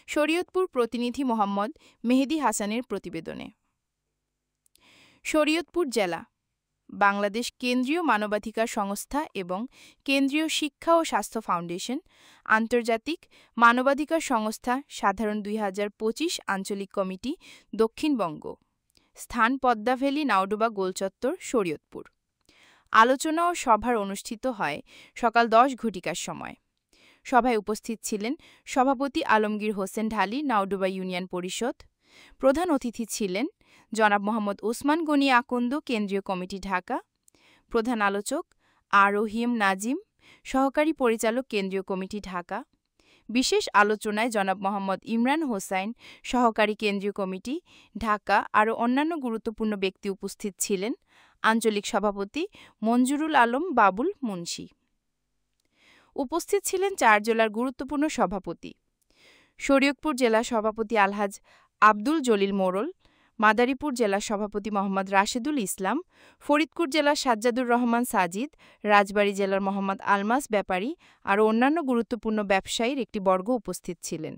শরীয়তপুর প্রতিনিধি মোহাম্মদ মেহেদী হাসানের প্রতিবেদনে। শরীয়তপুর জেলা বাংলাদেশ কেন্দ্রীয় মানবাধিকার সংস্থা এবং কেন্দ্রীয় শিক্ষা ও স্বাস্থ্য ফাউন্ডেশন আন্তর্জাতিক মানবাধিকার সংস্থা সাধারণ ২০২৫ আঞ্চলিক কমিটি দক্ষিণবঙ্গ স্থান পদ্মা ভ্যালি নাওডুবা গোলচত্বর শরীয়তপুর। আলোচনা ও সভার অনুষ্ঠিত হয় সকাল ১০ ঘটিকার সময়। সভায় উপস্থিত ছিলেন সভাপতি আলমগীর হোসেন ঢালী নাওডুবা ইউনিয়ন পরিষদ। প্রধান অতিথি ছিলেন জনাব মোহাম্মদ ওসমান গনি আকন্দ কেন্দ্রীয় কমিটি ঢাকা। প্রধান আলোচক রহিম নাজিম সহকারী পরিচালক কেন্দ্রীয় কমিটি ঢাকা। বিশেষ আলোচনায় জনাব মোহাম্মদ ইমরান হোসাইন সহকারী কেন্দ্রীয় কমিটি ঢাকা আরও অন্যান্য গুরুত্বপূর্ণ ব্যক্তি উপস্থিত ছিলেন। আঞ্চলিক সভাপতি মঞ্জুরুল আলম বাবুল মুন্সি। উপস্থিত ছিলেন ৪ জেলার গুরুত্বপূর্ণ সভাপতি: শরীয়তপুর জেলা সভাপতি আলহাজ আব্দুল জলিল মোড়ল, মাদারীপুর জেলা সভাপতি মোহাম্মদ রাশেদুল ইসলাম, ফরিদপুর জেলার সাজ্জাদুর রহমান সাজিদ, রাজবাড়ী জেলার মোহাম্মদ আলমাস ব্যাপারী আরও অন্যান্য গুরুত্বপূর্ণ ব্যবসায়ীর একটি বর্গ উপস্থিত ছিলেন।